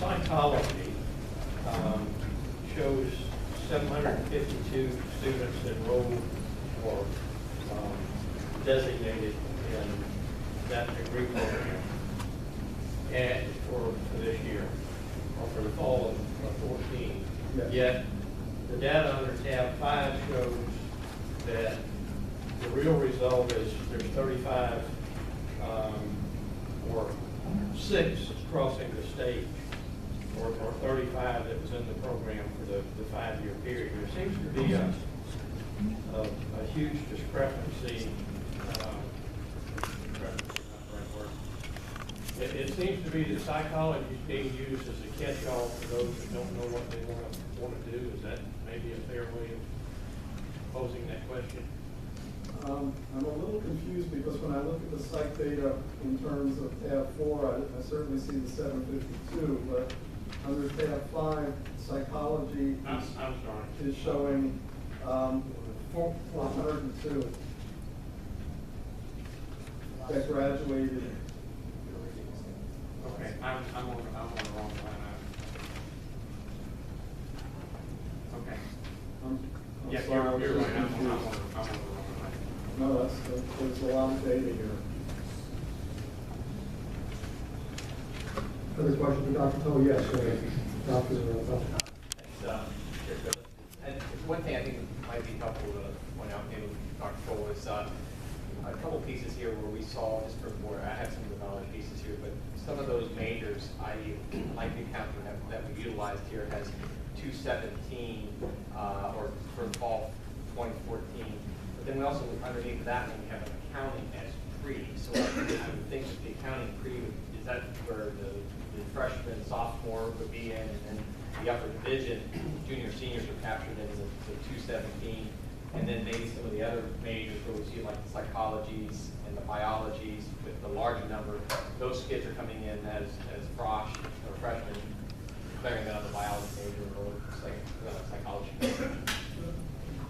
psychology shows 752 students enrolled or designated in that degree program and for this year, or for the fall of 14. Yes. Yet the data under tab 5 shows that the real result is there's 35 or 6 crossing the stage, or 35 that was in the program for the 5-year period. There seems to be a huge discrepancy. It seems to be that psychology is being used as a catch-all for those who don't know what they want to do. Is that maybe a fair way of posing that question? I'm a little confused because when I look at the psych data in terms of tab 4, I certainly see the 752, but under tab 5, psychology is showing 402 that graduated. Okay, I'm on the wrong line. Okay. I'm Yeah, sorry, you're right. I'm on the confused. wrong line. No, there's a lot of data here. Other questions for Dr. Toe? Yes, Dr. And one thing I think might be helpful to point out, maybe Dr. Cole, is a couple pieces here where we saw, just for more, I have some of the knowledge pieces here, but some of those majors, i.e. likely counting that we utilized here has 217 or for the fall 2014. But then we also, underneath that one, we have an accounting as pre. So I would think that the accounting pre, is that where the freshman, sophomore would be in, and then the upper division, junior, seniors are captured in the 217. And then maybe some of the other majors where we see like the psychologies and the biologies with the larger number, those kids are coming in as frosh or freshmen, declaring that on the biology major or psychology major.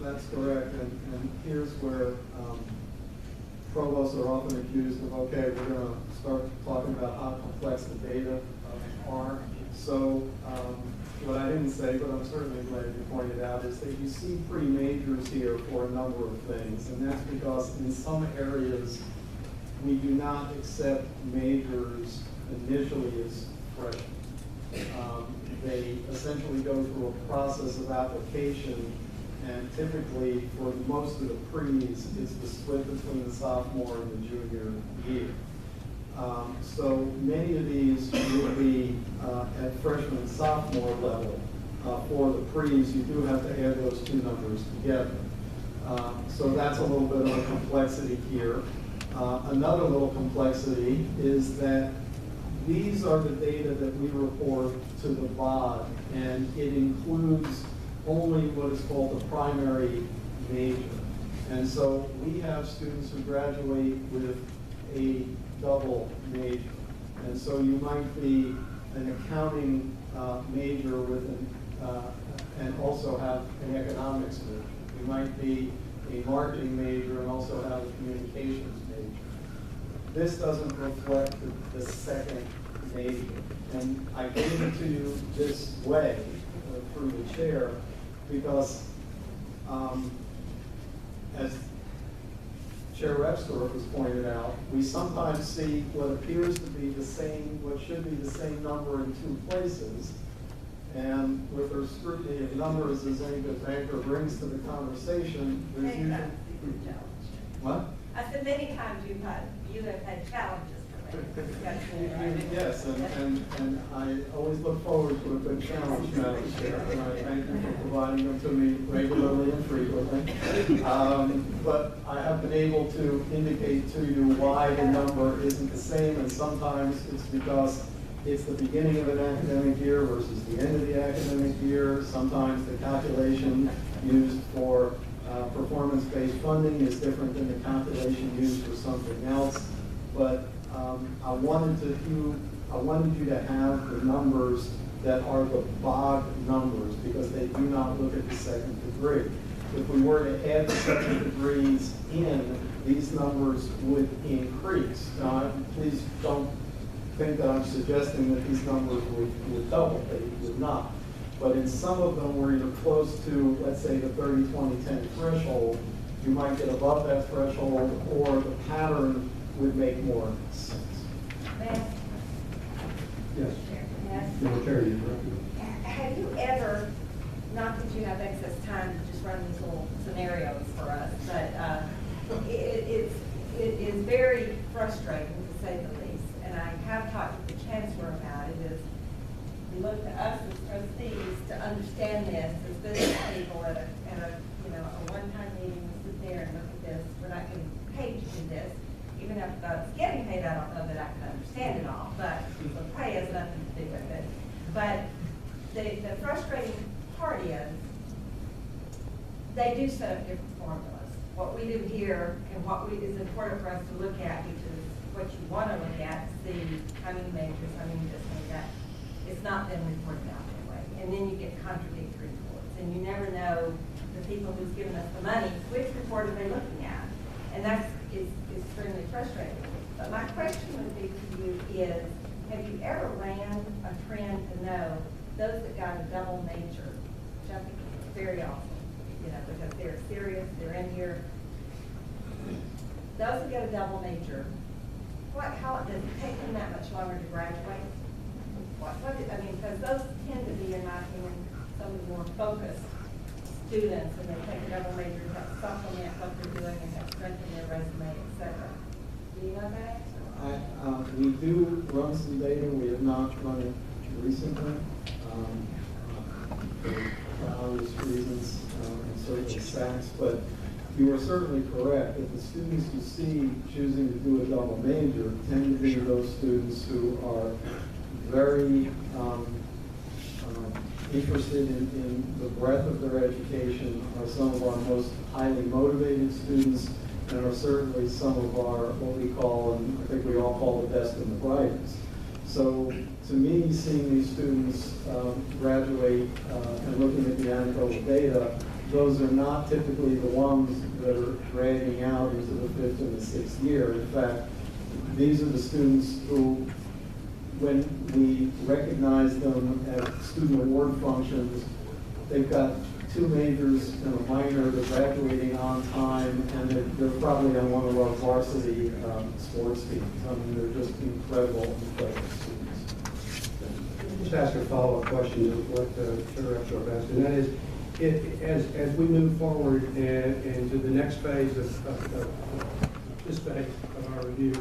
That's correct, and here's where provosts are often accused of, okay, we're going to start talking about how complex the data are. So what I didn't say, but I'm certainly glad you pointed out, is that you see pre-majors here for a number of things, and that's because in some areas we do not accept majors initially as freshmen. They essentially go through a process of application, and typically for most of the pre's, it's the split between the sophomore and the junior year. So many of these will be at freshman and sophomore level. For the pre's, you do have to add those two numbers together. So that's a little bit of a complexity here. Another little complexity is that these are the data that we report to the BOD, and it includes only what is called the primary major. And so we have students who graduate with a double major. And so you might be an accounting major with and also have an economics major. You might be a marketing major and also have a communications major. This doesn't reflect the second major. And I gave it to you this way through the chair because as Chair Repsdorf has pointed out, we sometimes see what appears to be the same, what should be the same number in two places. And with our scrutiny of numbers, as any good banker brings to the conversation, there's usually... What? I said many times you have had challenges to make. Yes, and I always look forward to a good challenge, Madam Chair, and I thank you for providing them to me regularly and frequently. But I have been able to indicate to you why the number isn't the same, and sometimes it's because it's the beginning of an academic year versus the end of the academic year. Sometimes the calculation used for performance-based funding is different than the calculation used for something else. But I wanted you to have the numbers that are the BOG numbers because they do not look at the second degree. If we were to add the second degrees in, these numbers would increase. Now, please don't think that I'm suggesting that these numbers would double. They would not. But in some of them where you're close to, let's say, the 30, 20, 10 threshold, you might get above that threshold, or the pattern would make more sense. Matt? Yes. Matt? Madam Chair, you're correct. Have you ever, not that you have excess time to just run these little scenarios for us, but it is very frustrating to say the least. And I have talked to the chancellor about it, is we look to us as trustees to understand this as business people at a one-time meeting, we sit there and look at this. We're not getting paid to do this. Even if it's getting paid, I don't know that I can understand it all, but the pay has nothing to do with it. But the frustrating part is they do set up different formulas. What we do here and what is important for us to look at, which is what you want to look at, to see how many majors, how many this, how many that. It's not been reported out that way. And then you get contradictory reports. And you never know the people who's given us the money, which report are they looking at? And that's extremely frustrating. But my question would be to you is, have you ever ran a trend to know those that got a double major, which I think is very awesome, because they're serious, they're in here. Those that get a double major, how does it take them that much longer to graduate? Because those tend to be, in my opinion, some of the more focused students, and they take a double major to help supplement what they're doing and help strengthen their resume, et cetera. Do you know that? We do run some data. We have not run it recently for obvious reasons and certainly SACs, but you are certainly correct that the students you see choosing to do a double major tend to be those students who are very interested in the breadth of their education, are some of our most highly motivated students, and are certainly some of our, what we call, and I think we all call the best and the brightest. So to me, seeing these students graduate and looking at the anecdotal data, those are not typically the ones that are dragging out into the 5th and the 6th year. In fact, these are the students who, when we recognize them at student award functions, they've got 2 majors and a minor, they're graduating on time, and they're probably on one of our varsity sports teams. I mean, they're just incredible students. Just ask a follow-up question to what Chair Epshaw asked, and that is, as we move forward and to the next phase of this phase of our review,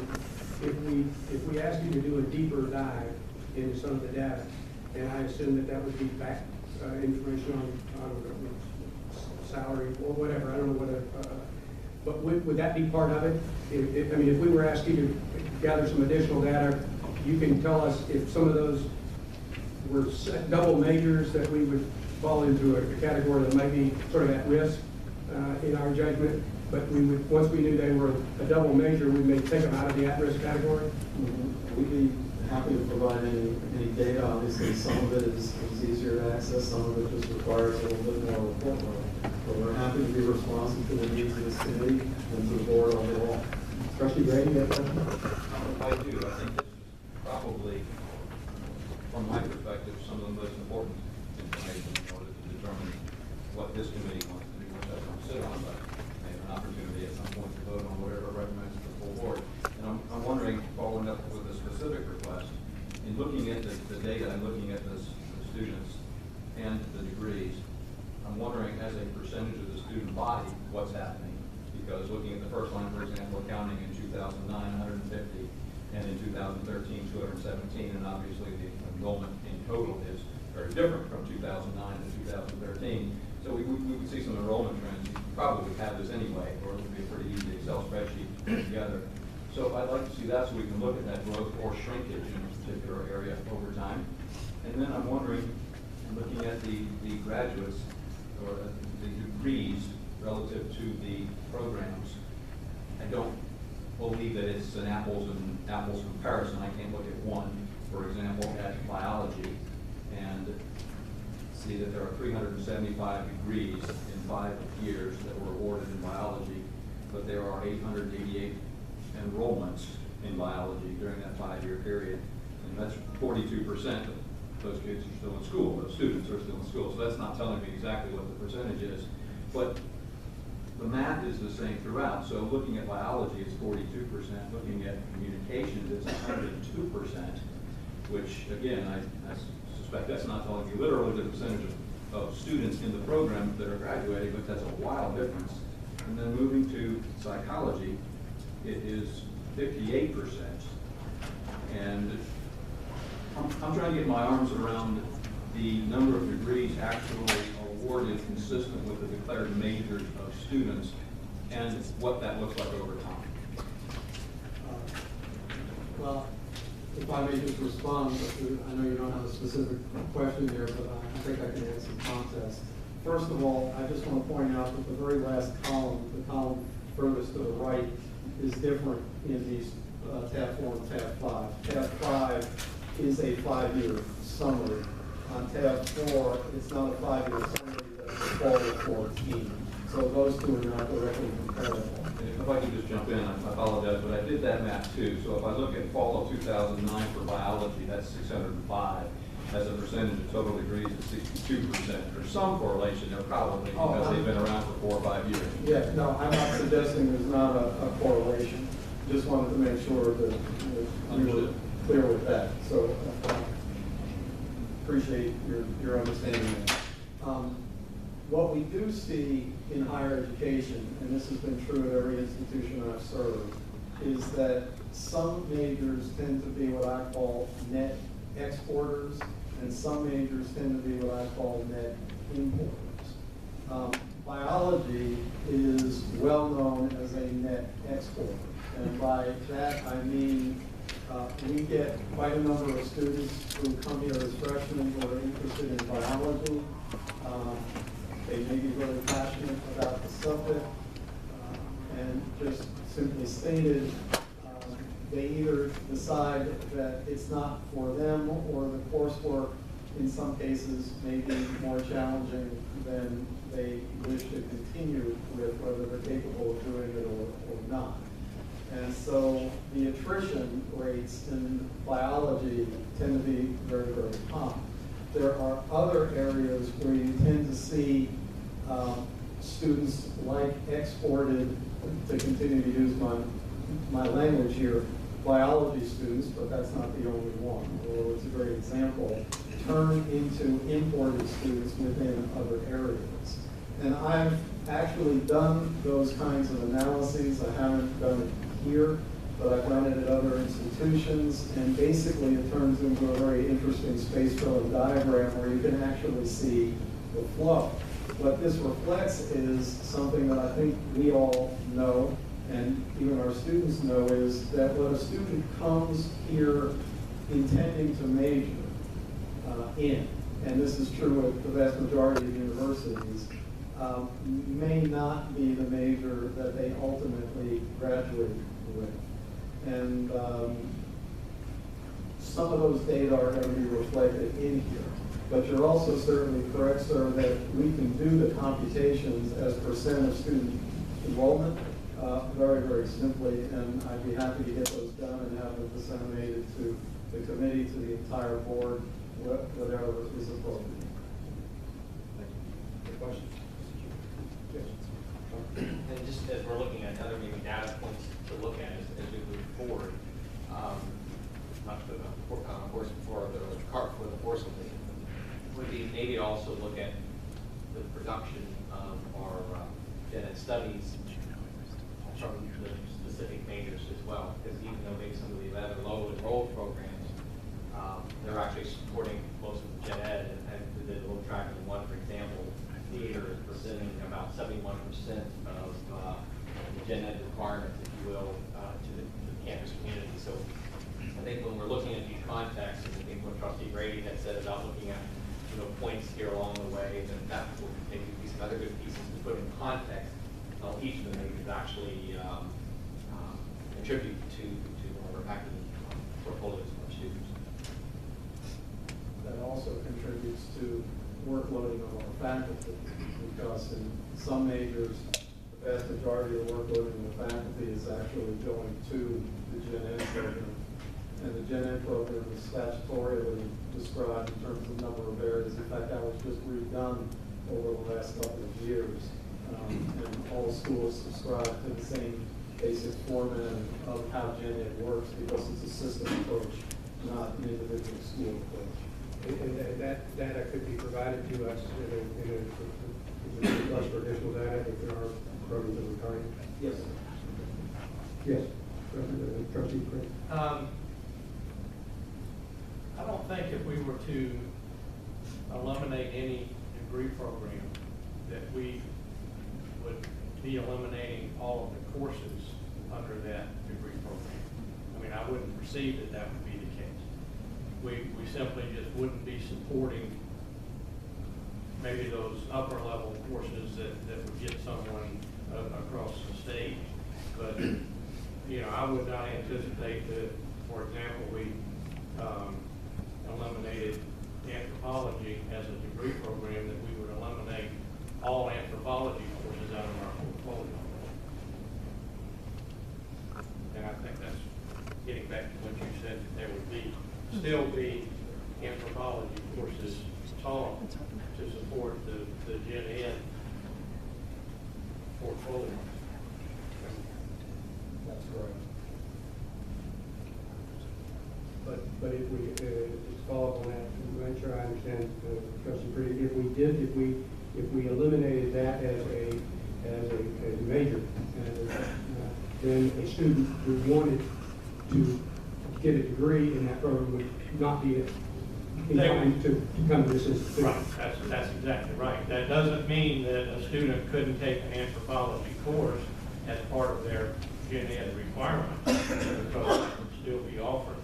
if we ask you to do a deeper dive into some of the data, and I assume that would be back information on salary or whatever, I don't know whether, but would that be part of it? If we were asked you to gather some additional data, you can tell us if some of those were double majors that we would fall into a category that might be sort of at risk in our judgment, but we would, once we knew they were a double major, we may take them out of the at-risk category? Mm-hmm. We'd be happy to provide any data. Obviously, some of it is easier to access, some of it just requires a little bit more report work. But we're happy to be responsive to the needs of this committee and to the board overall. Trustee Brady, you have a question? I do. I think this is probably, from my perspective, some of the most important information in order to determine what this committee wants to do, which I don't sit on, but may have an opportunity at some point to vote on whatever recommends to the full board. And I'm wondering, following up with a specific request, in looking at the data and looking at the students and the degrees, I'm wondering, as a percentage of the student body, what's happening? Because looking at the first line, for example, accounting in 2009, 150, and in 2013, 217, and obviously the enrollment in total is very different from 2009 to 2013. So we would see some enrollment trends. You probably have this anyway, or it would be a pretty easy Excel spreadsheet to put together. So I'd like to see that so we can look at that growth or shrinkage in a particular area over time. And then I'm wondering, looking at the graduates or the degrees relative to the programs, I don't believe that it's an apples and apples comparison. I can't look at one, for example, at biology and see that there are 375 degrees in 5 years that were awarded in biology, but there are 888 enrollments in biology during that 5-year period. And that's 42% of those kids are still in school, those students are still in school. So that's not telling me exactly what the percentage is. But the math is the same throughout. So looking at biology, it's 42%. Looking at communications, it's 102%, which again, I suspect that's not telling you literally the percentage of students in the program that are graduating, but that's a wild difference. And then moving to psychology, it is 58%. And I'm trying to get my arms around the number of degrees actually awarded consistent with the declared majors of students and what that looks like over time. Well, if I may just respond, I know you don't have a specific question here, but I think I can add some context. First of all, I just want to point out that the very last column, the column furthest to the right, is different in these tab 4 and tab 5. Tab 5 is a 5-year summary. On tab 4, it's not a 5-year summary, but it's a fall of 14. So those two are not directly comparable. And if I could just jump in, I apologize, but I did that math too. So if I look at fall of 2009 for biology, that's 605. As a percentage of total degrees, it's 62%. There's some correlation there probably because they've been around for 4 or 5 years. Yeah, no, I'm not suggesting there's not a correlation. Just wanted to make sure that you were clear with that. So appreciate your understanding that. What we do see in higher education, and this has been true at every institution I've served, is that some majors tend to be what I call net exporters, and some majors tend to be what I call net importers. Biology is well known as a net exporter, and by that I mean we get quite a number of students who come here as freshmen who are interested in biology. They may be really passionate about the subject, and just simply stated, they either decide that it's not for them, or the coursework in some cases may be more challenging than they wish to continue with, whether they're capable of doing it or not. And so the attrition rates in biology tend to be very, very high. There are other areas where you tend to see students like exported, to continue to use my language here, biology students, but that's not the only one, although it's a great example, turn into imported students within other areas. And I've actually done those kinds of analyses. I haven't done it here, but I've done it at other institutions, and basically it turns into a very interesting space filling diagram where you can actually see the flow. What this reflects is something that I think we all know, and even our students know, is that when a student comes here intending to major in, and this is true with the vast majority of universities, may not be the major that they ultimately graduate with. And some of those data are going to be reflected in here. But you're also certainly correct, sir, that we can do the computations as percent of student enrollment very, very simply, and I'd be happy to get those done and have them disseminated to the committee, to the entire board, whatever is appropriate. Thank you. Good question. Yes. And just as we're looking at other maybe data points to look at as we move forward, not to put a course before the cart before the horse, would be maybe also look at the production of our gen ed studies from the specific majors as well, because even though maybe some of the rather low enrolled programs, they're actually supporting most of the gen ed, and we did a little tracking one, for example, theater is presenting about 71% of the gen ed requirements, if you will, to the campus community. So I think when we're looking at these contexts, and I think what Trustee Brady had said about looking at points here along the way, then that will maybe be some other good pieces to put in context of each of the majors actually contribute to our academic portfolios of our students. That also contributes to workloading of our faculty, because in some majors, the vast majority of the workloading of the faculty is actually going to the gen ed program. and the Gen Ed program is statutorily described in terms of number of areas. In fact, that was just redone over the last couple of years. And all schools subscribe to the same basic format of how Gen Ed works because it's a system approach, not an individual school approach. And that data could be provided to us in a request for additional data if there are programs that we're targeting. Yes. Yes, Trustee Chris. I don't think if we were to eliminate any degree program, that we would be eliminating all of the courses under that degree program. I mean, I wouldn't perceive that that would be the case. We simply just wouldn't be supporting maybe those upper level courses that would get someone across the state. But, you know, I would not anticipate that, for example, we eliminated anthropology as a degree program, that we would eliminate all anthropology courses out of our portfolio. And I think that's getting back to what you said, that there would still be anthropology courses taught to support the Gen Ed portfolio. That's correct. But if we, to follow up on that, to make sure I understand, Trustee Pretty, if we eliminated that as a major, then a student who wanted to get a degree in that program would not be inclined to come to this institution. Right, that's exactly right. That doesn't mean that a student couldn't take an anthropology course as part of their Gen Ed requirement, because it would still be offered.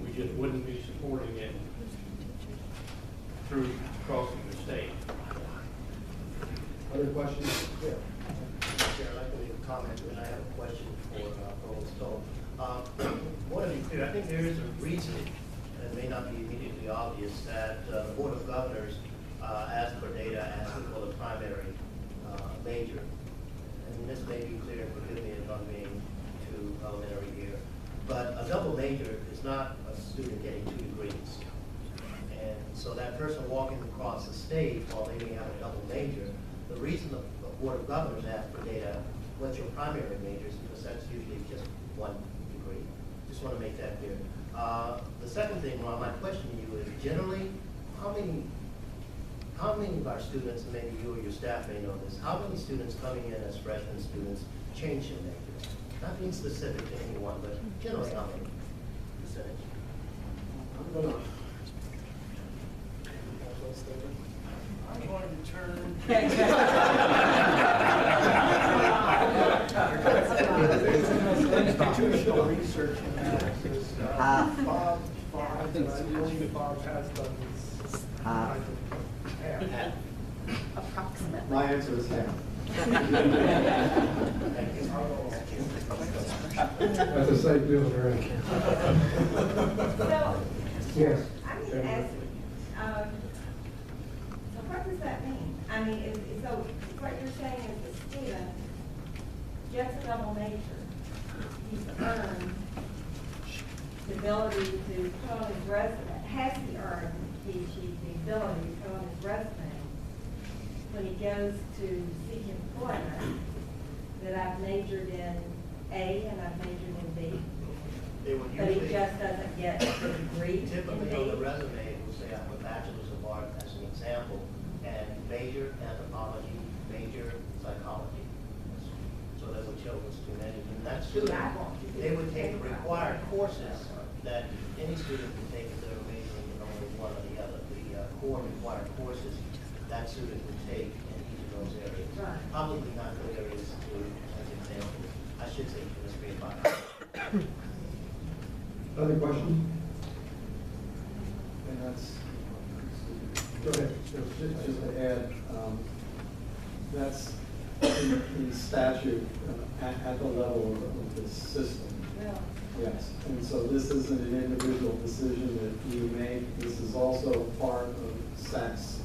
We just wouldn't be supporting it through crossing the state. Other questions? Yeah. Chair, I'd like to make a comment, and I have a question for Provost Stoll. Want to be clear, I think there is a reason, and it may not be immediately obvious, that the Board of Governors asked for data as for the primary major. And this may be clear, forgive me if I'm being too elementary here, but a double major is not a student getting 2 degrees. And so that person walking across the state, while they may have a double major, the reason the Board of Governors asked for data, what's your primary major, is because that's usually just 1 degree. Just want to make that clear. The second thing, Ron, my question to you is, generally, how many of our students, and maybe you or your staff may know this, how many students coming in as freshman students change their majors? Not being specific to anyone, but generally how many percentage? I'm going to I'm going to turn. Institutional research analysis. Bob, I think Bob has done this. Half. Approximately. my answer is half. That's a safe deal, right? So, Yes. I'm going to ask, so what does that mean? I mean, so what you're saying is the student gets a double major, he's earned the ability to put on his resume, has he earned the ability to put on his resume when he goes to seek employment, that I've majored in A and I've majored in B? They would But he usually, just doesn't get the degree in typically on the B? resume, it will say I have a bachelor's of art as an example, and major anthropology, major psychology. So that would show the student, and that student, I want to do they would take the required courses that any student can take if they're majoring in only one or the other. The core required courses that student would take in each of those areas. Right. Probably not the areas to, as examples. I should say chemistry and biology. Other questions? And that's, Go ahead. just to add, that's in statute at the level of the system. Yeah. Yes, and so this isn't an individual decision that you make. This is also part of SAC's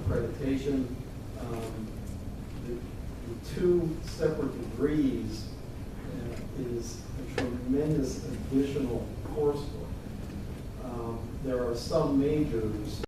accreditation. The 2 separate degrees is a tremendous additional coursework. There are some majors